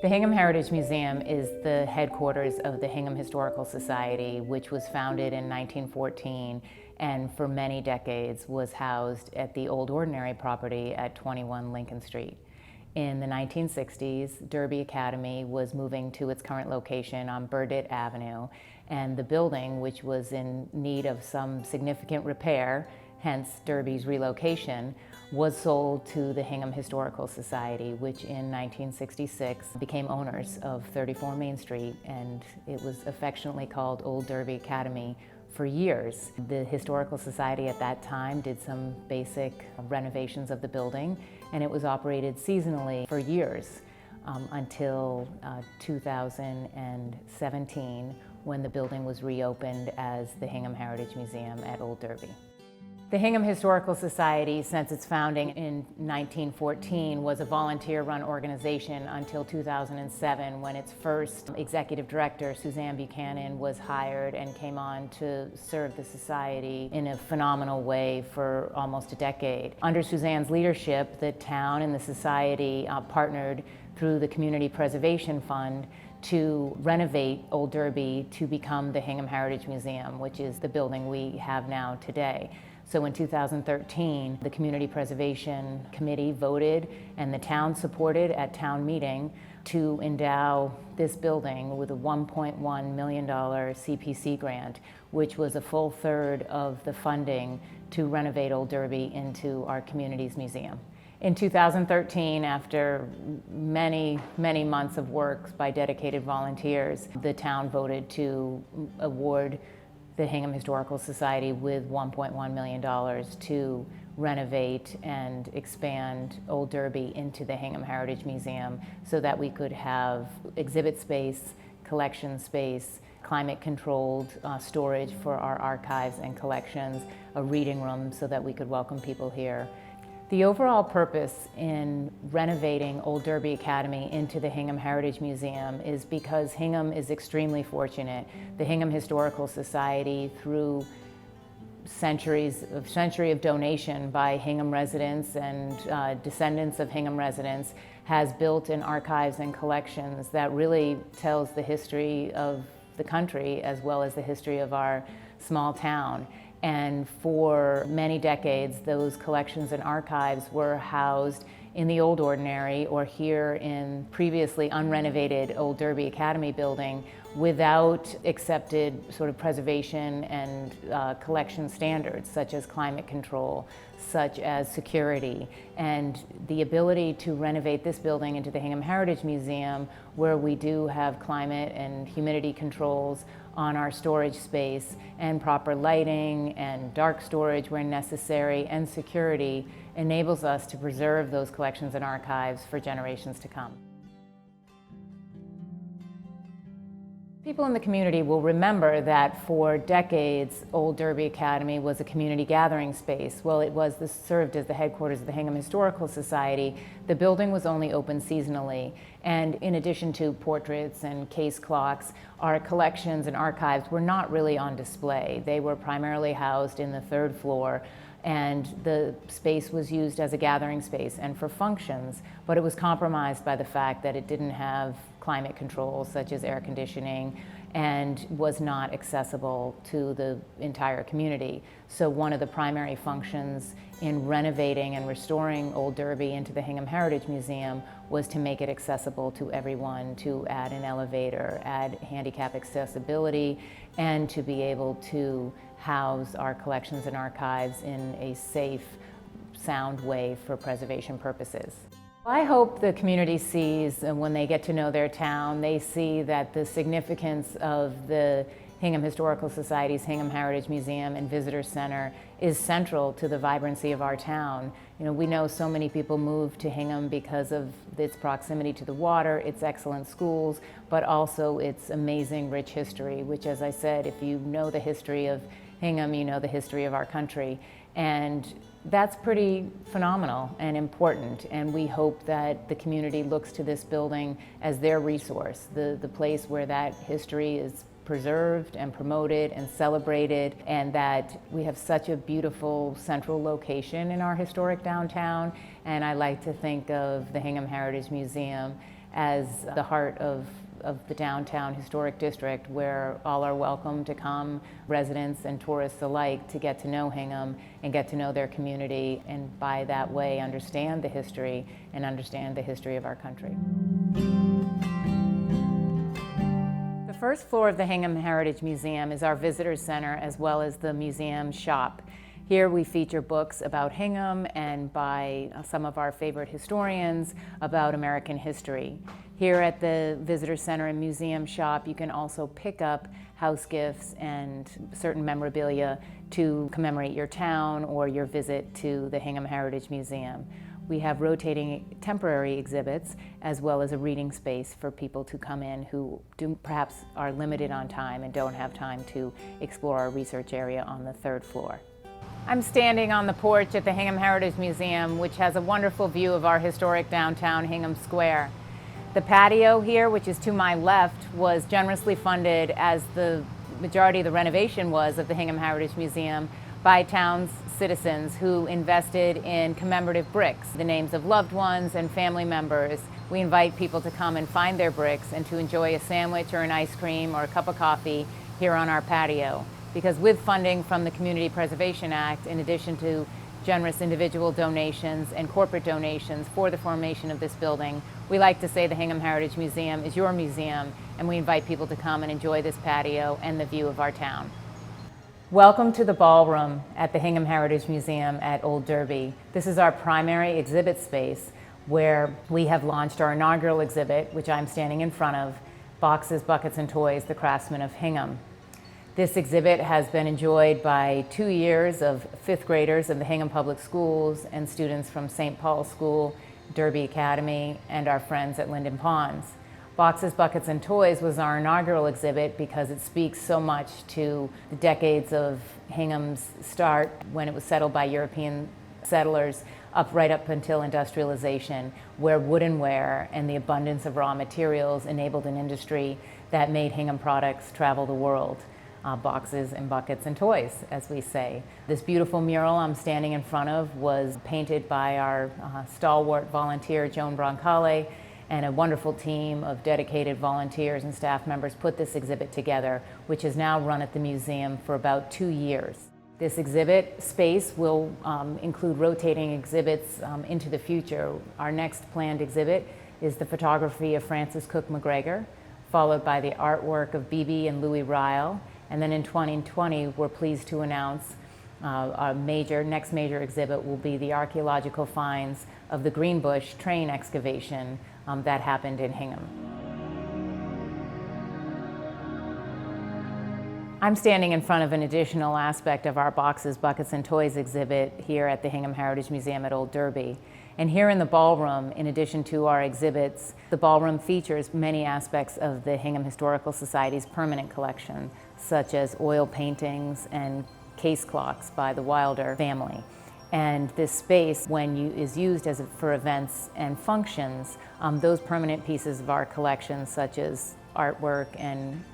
The Hingham Heritage Museum is the headquarters of the Hingham Historical Society, which was founded in 1914 and for many decades was housed at the old ordinary property at 21 Lincoln Street. In the 1960s, Derby Academy was moving to its current location on Burdett Avenue, and the building, which was in need of some significant repair, hence Derby's relocation, was sold to the Hingham Historical Society, which in 1966 became owners of 34 Main Street, and it was affectionately called Old Derby Academy for years. The Historical Society at that time did some basic renovations of the building, and it was operated seasonally for years until 2017, when the building was reopened as the Hingham Heritage Museum at Old Derby. The Hingham Historical Society, since its founding in 1914, was a volunteer-run organization until 2007, when its first executive director, Suzanne Buchanan, was hired and came on to serve the society in a phenomenal way for almost a decade. Under Suzanne's leadership, the town and the society partnered through the Community Preservation Fund to renovate Old Derby to become the Hingham Heritage Museum, which is the building we have now today. So in 2013, the Community Preservation Committee voted and the town supported at town meeting to endow this building with a $1.1 million CPC grant, which was a full third of the funding to renovate Old Derby into our community's museum. In 2013, after many months of work by dedicated volunteers, the town voted to award the Hingham Historical Society with $1.1 million to renovate and expand Old Derby into the Hingham Heritage Museum so that we could have exhibit space, collection space, climate-controlled storage for our archives and collections, a reading room so that we could welcome people here. The overall purpose in renovating Old Derby Academy into the Hingham Heritage Museum is because Hingham is extremely fortunate. The Hingham Historical Society, through century of donation by Hingham residents and descendants of Hingham residents, has built an archives and collections that really tells the history of the country as well as the history of our small town. And for many decades, those collections and archives were housed in the Old Ordinary or here in previously unrenovated Old Derby Academy building without accepted sort of preservation and collection standards, such as climate control, such as security. And the ability to renovate this building into the Hingham Heritage Museum, where we do have climate and humidity controls on our storage space and proper lighting and dark storage where necessary and security, enables us to preserve those collections and archives for generations to come. People in the community will remember that for decades, Old Derby Academy was a community gathering space. Well, served as the headquarters of the Hingham Historical Society. The building was only open seasonally, and in addition to portraits and case clocks, our collections and archives were not really on display. They were primarily housed in the third floor, and the space was used as a gathering space and for functions, but it was compromised by the fact that it didn't have climate controls such as air conditioning and was not accessible to the entire community. So one of the primary functions in renovating and restoring Old Derby into the Hingham Heritage Museum was to make it accessible to everyone, to add an elevator, add handicap accessibility, and to be able to house our collections and archives in a safe, sound way for preservation purposes. I hope the community sees, when they get to know their town, they see that the significance of the Hingham Historical Society's Hingham Heritage Museum and Visitor Center is central to the vibrancy of our town. You know, we know so many people move to Hingham because of its proximity to the water, its excellent schools, but also its amazing rich history, which, as I said, if you know the history of Hingham, you know the history of our country. And that's pretty phenomenal and important, and we hope that the community looks to this building as their resource, the place where that history is preserved and promoted and celebrated, and that we have such a beautiful central location in our historic downtown. And I like to think of the Hingham Heritage Museum as the heart of the downtown historic district, where all are welcome to come, residents and tourists alike, to get to know Hingham and get to know their community, and by that way understand the history and understand the history of our country. The first floor of the Hingham Heritage Museum is our visitor center as well as the museum shop. Here we feature books about Hingham and by some of our favorite historians about American history. Here at the Visitor Center and Museum Shop, you can also pick up house gifts and certain memorabilia to commemorate your town or your visit to the Hingham Heritage Museum. We have rotating temporary exhibits as well as a reading space for people to come in who perhaps are limited on time and don't have time to explore our research area on the third floor. I'm standing on the porch at the Hingham Heritage Museum, which has a wonderful view of our historic downtown Hingham Square. The patio here, which is to my left, was generously funded, as the majority of the renovation was of the Hingham Heritage Museum, by town's citizens who invested in commemorative bricks, the names of loved ones and family members. We invite people to come and find their bricks and to enjoy a sandwich or an ice cream or a cup of coffee here on our patio. Because with funding from the Community Preservation Act, in addition to generous individual donations and corporate donations for the formation of this building, we like to say the Hingham Heritage Museum is your museum, and we invite people to come and enjoy this patio and the view of our town. Welcome to the Ballroom at the Hingham Heritage Museum at Old Derby. This is our primary exhibit space where we have launched our inaugural exhibit, which I'm standing in front of, Boxes, Buckets, and Toys, the Craftsmen of Hingham. This exhibit has been enjoyed by 2 years of fifth graders of the Hingham Public Schools and students from St. Paul's School, Derby Academy, and our friends at Linden Ponds. Boxes, Buckets, and Toys was our inaugural exhibit because it speaks so much to the decades of Hingham's start when it was settled by European settlers right up until industrialization, where woodenware and the abundance of raw materials enabled an industry that made Hingham products travel the world. Boxes and buckets and toys, as we say. This beautiful mural I'm standing in front of was painted by our stalwart volunteer, Joan Broncale, and a wonderful team of dedicated volunteers and staff members put this exhibit together, which is now run at the museum for about 2 years. This exhibit space will include rotating exhibits into the future. Our next planned exhibit is the photography of Francis Cook McGregor, followed by the artwork of Bibi and Louis Ryle. And then in 2020, we're pleased to announce our next major exhibit will be the archaeological finds of the Greenbush train excavation that happened in Hingham. I'm standing in front of an additional aspect of our Boxes, Buckets, and Toys exhibit here at the Hingham Heritage Museum at Old Derby. And here in the ballroom, in addition to our exhibits, the ballroom features many aspects of the Hingham Historical Society's permanent collection, such as oil paintings and case clocks by the Wilder family. And this space, when is used for events and functions, those permanent pieces of our collection, such as artwork and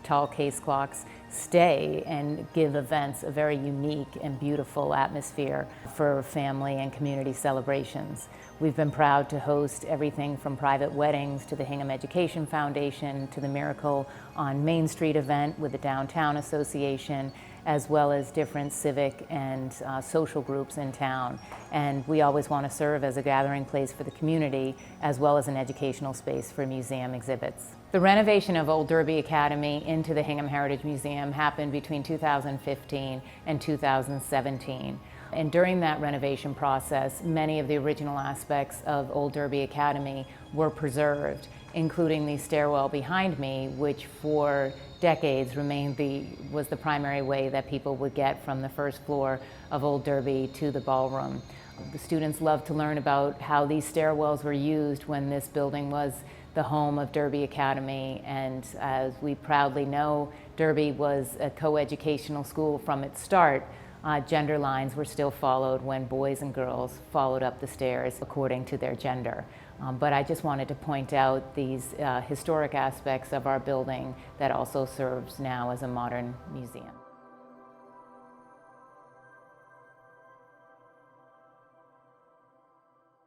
tall case clocks, stay and give events a very unique and beautiful atmosphere for family and community celebrations. We've been proud to host everything from private weddings to the Hingham Education Foundation to the Miracle on Main Street event with the Downtown Association, as well as different civic and social groups in town. And we always want to serve as a gathering place for the community, as well as an educational space for museum exhibits. The renovation of Old Derby Academy into the Hingham Heritage Museum happened between 2015 and 2017. And during that renovation process, many of the original aspects of Old Derby Academy were preserved, including the stairwell behind me, which for decades was the primary way that people would get from the first floor of Old Derby to the ballroom. The students loved to learn about how these stairwells were used when this building was the home of Derby Academy, and as we proudly know, Derby was a co-educational school from its start. Gender lines were still followed when boys and girls followed up the stairs according to their gender. But I just wanted to point out these historic aspects of our building that also serves now as a modern museum.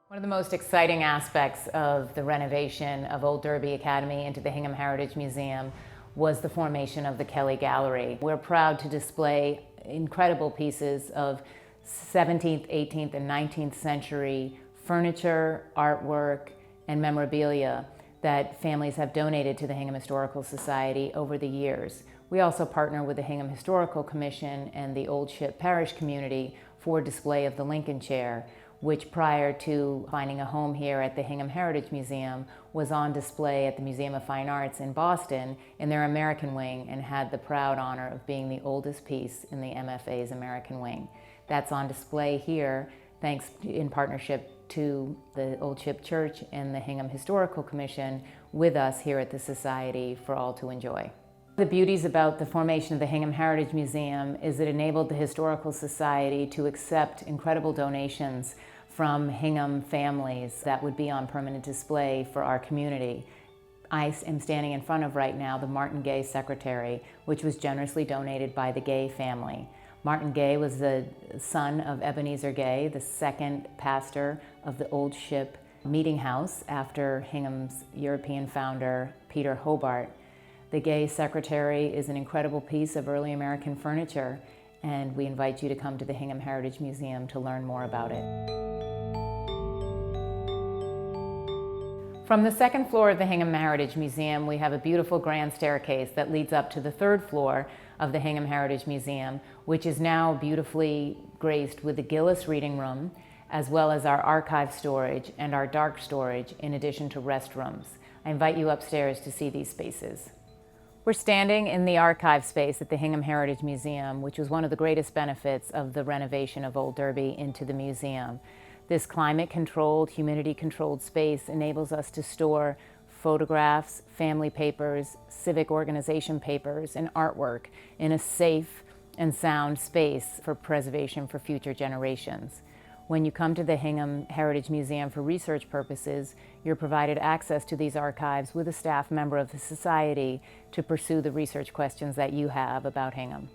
One One of the most exciting aspects of the renovation of Old Derby Academy into the Hingham Heritage Museum was the formation of the Kelly Gallery. We're proud to display incredible pieces of 17th, 18th, and 19th century furniture, artwork, and memorabilia that families have donated to the Hingham Historical Society over the years. We also partner with the Hingham Historical Commission and the Old Ship Parish community for display of the Lincoln Chair, which prior to finding a home here at the Hingham Heritage Museum was on display at the Museum of Fine Arts in Boston in their American wing and had the proud honor of being the oldest piece in the MFA's American wing. That's on display here thanks in partnership to the Old Ship Church and the Hingham Historical Commission with us here at the Society for all to enjoy. The beauties about the formation of the Hingham Heritage Museum is it enabled the Historical Society to accept incredible donations from Hingham families that would be on permanent display for our community. I am standing in front of right now the Martin Gay Secretary, which was generously donated by the Gay family. Martin Gay was the son of Ebenezer Gay, the second pastor of the Old Ship Meeting House after Hingham's European founder, Peter Hobart. The Gay Secretary is an incredible piece of early American furniture, and we invite you to come to the Hingham Heritage Museum to learn more about it. From the second floor of the Hingham Heritage Museum, we have a beautiful grand staircase that leads up to the third floor of the Hingham Heritage Museum, which is now beautifully graced with the Gillis reading room, as well as our archive storage and our dark storage, in addition to restrooms. I invite you upstairs to see these spaces. We're standing in the archive space at the Hingham Heritage Museum, which was one of the greatest benefits of the renovation of Old Derby into the museum. This climate-controlled, humidity-controlled space enables us to store photographs, family papers, civic organization papers, and artwork in a safe and sound space for preservation for future generations. When you come to the Hingham Heritage Museum for research purposes, you're provided access to these archives with a staff member of the Society to pursue the research questions that you have about Hingham.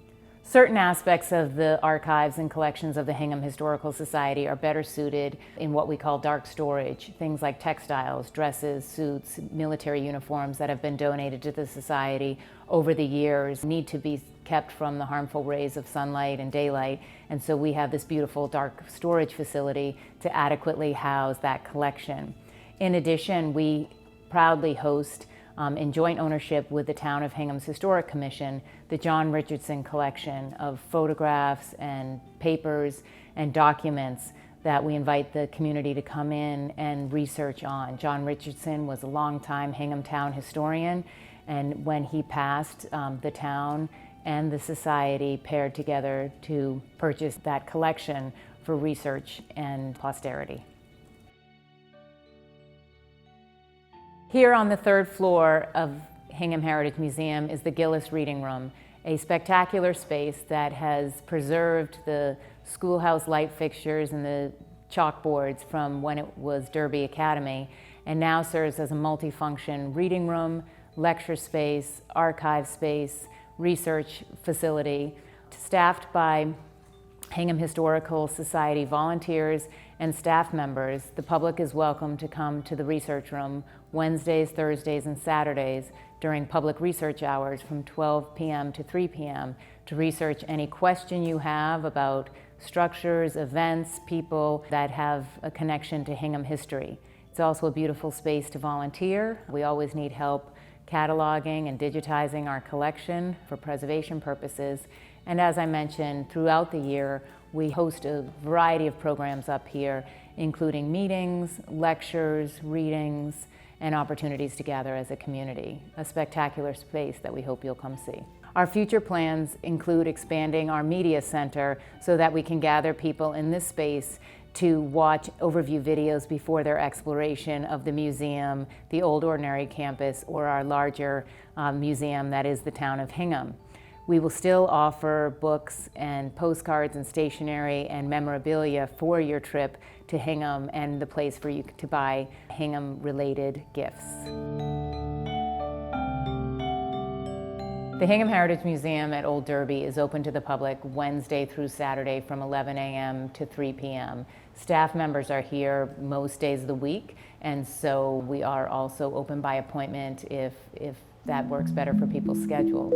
Certain aspects of the archives and collections of the Hingham Historical Society are better suited in what we call dark storage. Things like textiles, dresses, suits, military uniforms that have been donated to the Society over the years need to be kept from the harmful rays of sunlight and daylight, and so we have this beautiful dark storage facility to adequately house that collection. In addition, we proudly host in joint ownership with the Town of Hingham's Historic Commission, the John Richardson collection of photographs and papers and documents that we invite the community to come in and research on. John Richardson was a longtime Hingham Town historian, and when he passed, the town and the Society paired together to purchase that collection for research and posterity. Here on the third floor of Hingham Heritage Museum is the Gillis Reading Room, a spectacular space that has preserved the schoolhouse light fixtures and the chalkboards from when it was Derby Academy, and now serves as a multifunction reading room, lecture space, archive space, research facility, staffed by Hingham Historical Society volunteers and staff members. The public is welcome to come to the research room Wednesdays, Thursdays, and Saturdays during public research hours from 12 p.m. to 3 p.m. to research any question you have about structures, events, people that have a connection to Hingham history. It's also a beautiful space to volunteer. We always need help cataloging and digitizing our collection for preservation purposes. And as I mentioned, throughout the year, we host a variety of programs up here, including meetings, lectures, readings, and opportunities to gather as a community. A spectacular space that we hope you'll come see. Our future plans include expanding our media center so that we can gather people in this space to watch overview videos before their exploration of the museum, the Old Ordinary Campus, or our larger museum that is the town of Hingham. We will still offer books and postcards and stationery and memorabilia for your trip to Hingham and the place for you to buy Hingham-related gifts. The Hingham Heritage Museum at Old Derby is open to the public Wednesday through Saturday from 11 a.m. to 3 p.m. Staff members are here most days of the week, and so we are also open by appointment if that works better for people's schedules.